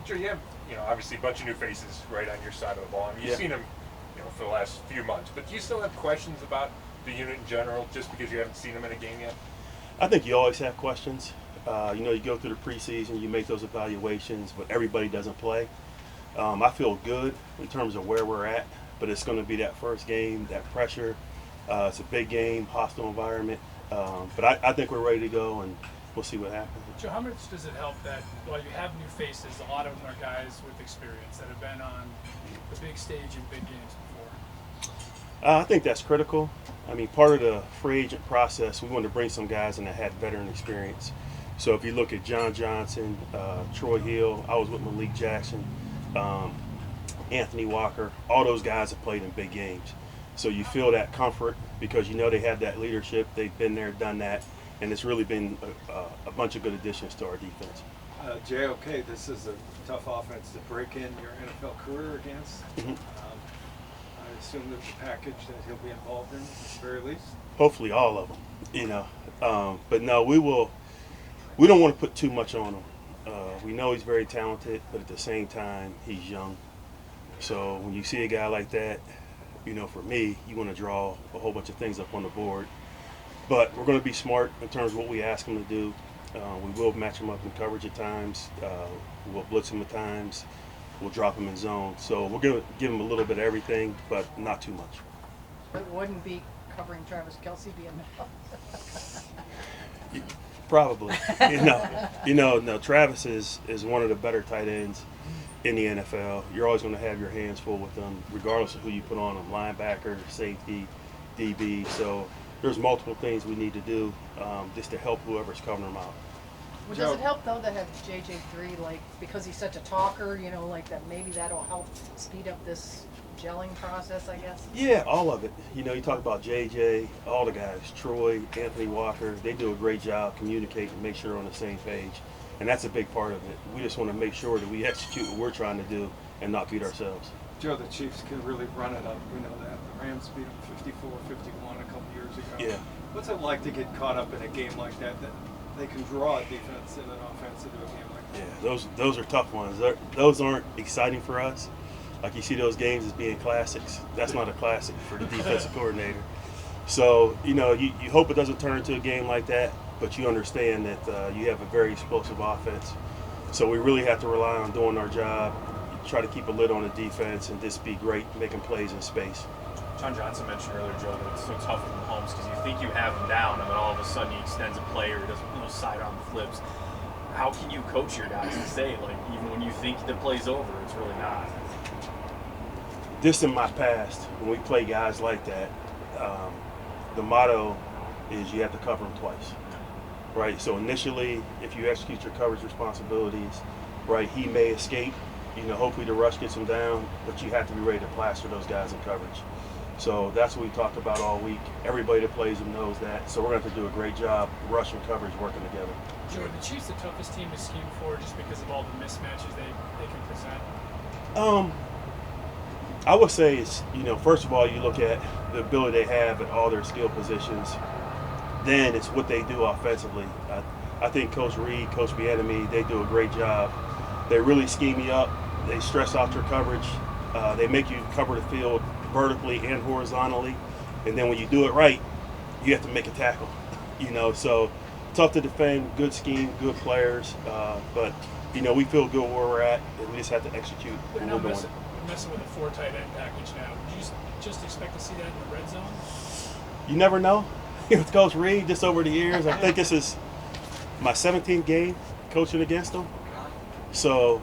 Joe, you have, obviously a bunch of new faces right on your side of the ball. I mean, you've seen them, for the last few months. But do you still have questions about the unit in general, just because you haven't seen them in a game yet? I think you always have questions. You go through the preseason, you make those evaluations, but everybody doesn't play. I feel good in terms of where we're at, but it's going to be that first game, that pressure. It's a big game, hostile environment. But I think we're ready to go, and we'll see what happens. Joe, how much does it help that while you have new faces, a lot of them are guys with experience that have been on the big stage in big games before? I think that's critical. I mean, part of the free agent process, we wanted to bring some guys in that had veteran experience. So if you look at John Johnson, Troy Hill, I was with Malik Jackson, Anthony Walker, all those guys have played in big games. So you feel that comfort because they have that leadership. They've been there, done that, and it's really been a bunch of good additions to our defense. Jay, okay, this is a tough offense to break in your NFL career against. I assume there's a package that he'll be involved in, at the very least. Hopefully all of them, but no, we don't want to put too much on him. We know he's very talented, but at the same time, he's young. So when you see a guy like that, for me, you want to draw a whole bunch of things up on the board. But we're going to be smart in terms of what we ask him to do. We will match him up in coverage at times. We'll blitz him at times. We'll drop him in zone. So we're going to give him a little bit of everything, but not too much. It wouldn't be covering Travis Kelce being Probably. No, Travis is one of the better tight ends in the NFL. You're always going to have your hands full with them, regardless of who you put on them, linebacker, safety, DB. So there's multiple things we need to do just to help whoever's covering them out. Well, does it help, though, to have JJ3, because he's such a talker, that maybe that'll help speed up this gelling process, I guess? Yeah, all of it. You talk about JJ, all the guys, Troy, Anthony Walker, they do a great job communicating, make sure they're on the same page. And that's a big part of it. We just want to make sure that we execute what we're trying to do and not beat ourselves. Joe, the Chiefs can really run it up. We know that. The Rams beat them 54-51 a couple years ago. Yeah. What's it like to get caught up in a game like that they can draw a defense and an offense into a game like that? Yeah, those are tough ones. Those aren't exciting for us. Like you see those games as being classics. That's not a classic for the defensive coordinator. So, you hope it doesn't turn into a game like that, but you understand that you have a very explosive offense. So we really have to rely on doing our job, try to keep a lid on the defense, and just be great making plays in space. John Johnson mentioned earlier, Joe, that it's so tough with Mahomes because you think you have him down, and then all of a sudden he extends a play or does sidearm flips. How can you coach your guys to say, even when you think the play's over, it's really not? This in my past, when we play guys like that, the motto is you have to cover them twice, right? So initially, if you execute your coverage responsibilities, right, he may escape. Hopefully the rush gets him down, but you have to be ready to plaster those guys in coverage. So that's what we talked about all week. Everybody that plays him knows that. So we're going to have to do a great job, rush and coverage working together. Joe, are the Chiefs the toughest team to scheme for just because of all the mismatches they can present? I would say it's, first of all, you look at the ability they have at all their skill positions. Then it's what they do offensively. I think Coach Reed, Coach Bieniemy, they do a great job. They really scheme you up. They stress out your coverage. They make you cover the field vertically and horizontally. And then when you do it right, you have to make a tackle. So tough to defend, good scheme, good players. But we feel good where we're at, and we just have to execute what we're doing. Messing with a 4 tight end package now. Would you just expect to see that in the red zone? You never know. With Coach Reed, just over the years, I think this is my 17th game coaching against him. So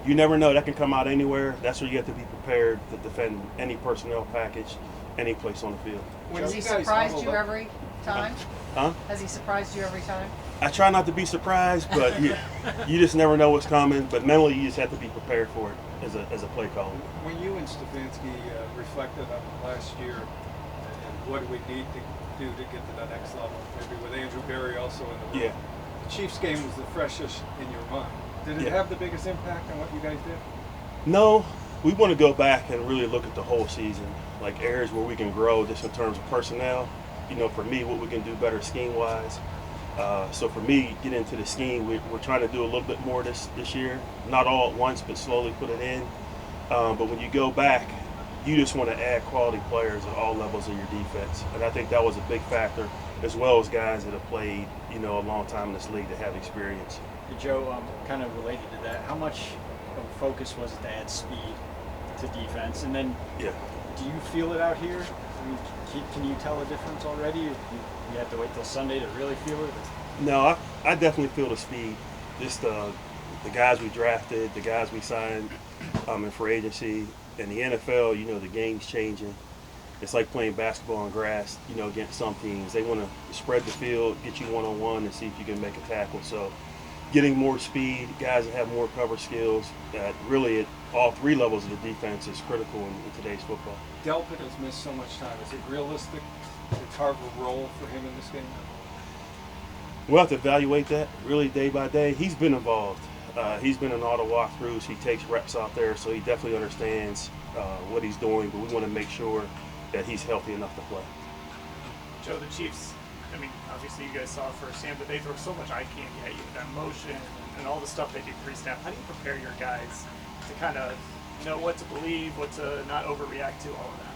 you never know. That can come out anywhere. That's where you have to be prepared to defend any personnel package, any place on the field. Has he surprised you every time? Huh? Has he surprised you every time? I try not to be surprised, but you just never know what's coming. But mentally, you just have to be prepared for it as a play caller. When you and Stefanski reflected on last year and what do we need to do to get to that next level, maybe with Andrew Berry also in the room, the Chiefs game was the freshest in your mind. Did it have the biggest impact on what you guys did? No, we want to go back and really look at the whole season, like areas where we can grow just in terms of personnel. For me, what we can do better scheme-wise. So for me, get into the scheme, we're trying to do a little bit more this year. Not all at once, but slowly put it in. But when you go back, you just want to add quality players at all levels of your defense. And I think that was a big factor, as well as guys that have played, a long time in this league that have experience. Hey, Joe, kind of related to that, how much of a focus was it to add speed to defense? And then Yeah. do you feel it out here? I mean, can you tell a difference already? You have to wait till Sunday to really feel it? No, I definitely feel the speed. Just the guys we drafted, the guys we signed in free agency. In the NFL, the game's changing. It's like playing basketball on grass, against some teams. They want to spread the field, get you one-on-one, and see if you can make a tackle. So getting more speed, guys that have more cover skills, really at all three levels of the defense is critical in today's football. Delpit has missed so much time. Is it realistic to carve a role for him in this game? We'll have to evaluate that really day by day. He's been involved. He's been in all the walkthroughs. He takes reps out there, so he definitely understands what he's doing, but we want to make sure that he's healthy enough to play. Joe, the Chiefs, I mean, obviously you guys saw it firsthand, but they throw so much eye candy at you with that motion and all the stuff they do pre-snap. How do you prepare your guys to kind of know what to believe, what to not overreact to, all of that?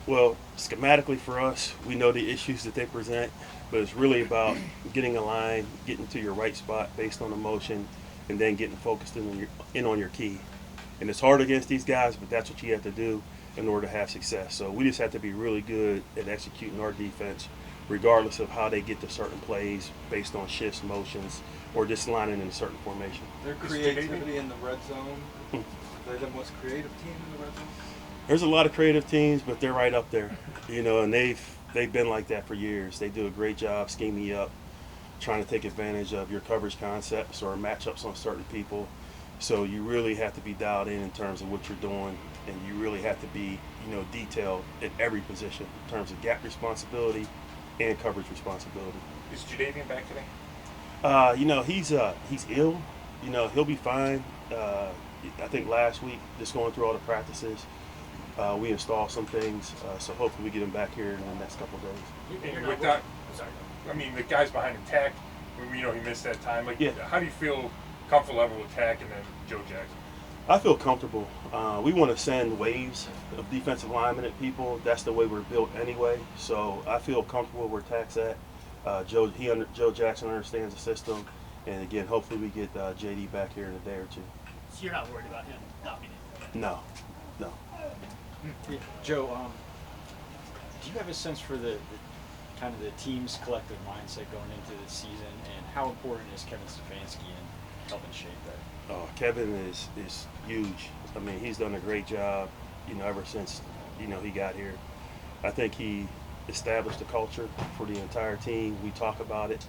Well, schematically for us, we know the issues that they present, but it's really about getting a line, getting to your right spot based on the motion, and then getting focused in on your key. And it's hard against these guys, but that's what you have to do in order to have success. So we just have to be really good at executing our defense, regardless of how they get to certain plays based on shifts, motions, or just lining in a certain formation. Their creativity in the red zone, they're the most creative team in the red zone? There's a lot of creative teams, but they're right up there, and they've been like that for years. They do a great job scheming you up, trying to take advantage of your coverage concepts or matchups on certain people. So you really have to be dialed in terms of what you're doing, and you really have to be, detailed at every position in terms of gap responsibility and coverage responsibility. Is Jadeveon back today? He's ill. He'll be fine. I think last week, just going through all the practices, we installed some things, so hopefully we get him back here in the next couple of days. And with that, I mean, the guys behind him, Tack, he missed that time. How do you feel comfortable level with Tack and then Joe Jackson? I feel comfortable. We want to send waves of defensive linemen at people. That's the way we're built anyway. So I feel comfortable where Tack's at. Joe Jackson understands the system, and again, hopefully we get JD back here in a day or two. So you're not worried about him not being in? No. Yeah, Joe, do you have a sense for the kind of the team's collective mindset going into the season, and how important is Kevin Stefanski in helping shape that? Oh, Kevin is huge. I mean, he's done a great job, ever since, he got here. I think he established a culture for the entire team. We talk about it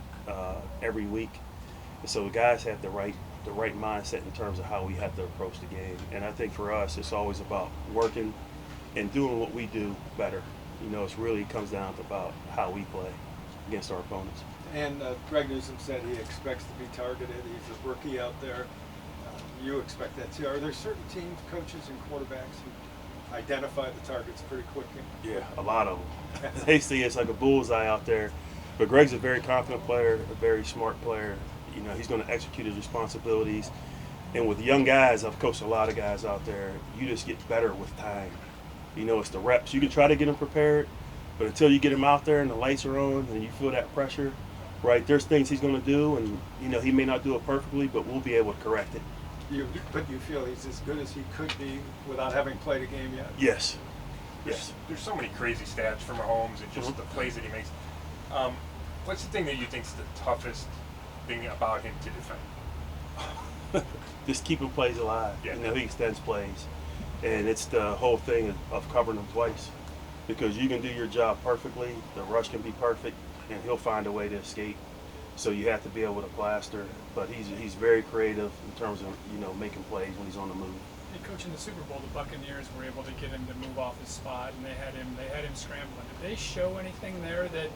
every week. And so the guys have the right mindset in terms of how we have to approach the game. And I think for us, it's always about working and doing what we do better. It really comes down to about how we play against our opponents. And Greg Newsome said he expects to be targeted. He's a rookie out there. You expect that too. Are there certain teams, coaches, and quarterbacks who identify the targets pretty quickly? Yeah, a lot of them. They see it's like a bullseye out there. But Greg's a very confident player, a very smart player. He's going to execute his responsibilities. And with young guys, I've coached a lot of guys out there, you just get better with time. It's the reps. You can try to get them prepared, but until you get him out there and the lights are on and you feel that pressure, right, there's things he's going to do, and, he may not do it perfectly, but we'll be able to correct it. But you feel he's as good as he could be without having played a game yet? Yes. There's so many crazy stats from Mahomes and just the plays that he makes. What's the thing that you think's the toughest thing about him to defend? Just keeping plays alive. Yeah. He extends plays. And it's the whole thing of covering them twice. Because you can do your job perfectly, the rush can be perfect, and he'll find a way to escape. So you have to be able to plaster. But he's very creative in terms of, making plays when he's on the move. And coaching the Super Bowl, the Buccaneers were able to get him to move off his spot, and they had him scrambling. Did they show anything there that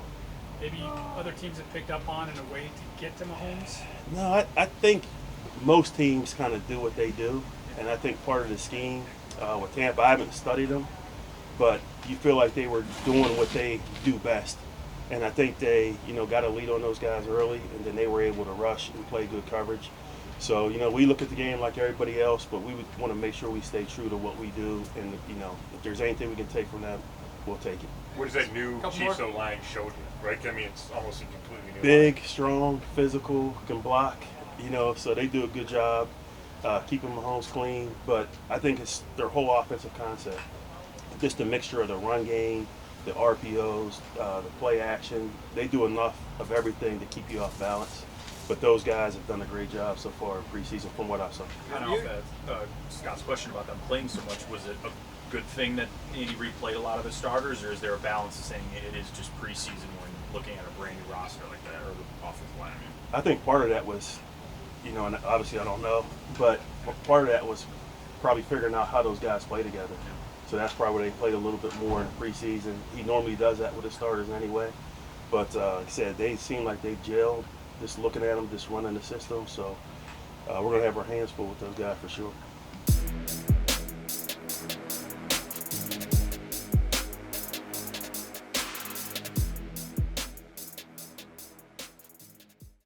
maybe other teams have picked up on in a way to get to Mahomes? No, I think most teams kind of do what they do. And I think part of the scheme with Tampa, I haven't studied them, but you feel like they were doing what they do best. And I think they, got a lead on those guys early, and then they were able to rush and play good coverage. So, we look at the game like everybody else, but we would want to make sure we stay true to what we do. And, if there's anything we can take from them, we'll take it. What does that new Chiefs O-line showed you, right? I mean, it's almost a completely new Big, line. strong, physical, can block, so they do a good job keeping Mahomes clean. But I think it's their whole offensive concept. Just a mixture of the run game, the RPOs, the play action. They do enough of everything to keep you off balance. But those guys have done a great job so far in preseason from what I saw. Kind of off that, Scott's question about them playing so much, was it a good thing that Andy Reid played a lot of his starters, or is there a balance of saying it is just preseason when looking at a brand new roster like that, or the offensive line? I think part of that was, and obviously I don't know, but part of that was probably figuring out how those guys play together. So that's probably where they played a little bit more in the preseason. He normally does that with his starters anyway. But like I said, they seem like they gelled just looking at them, just running the system. So we're going to have our hands full with those guys for sure.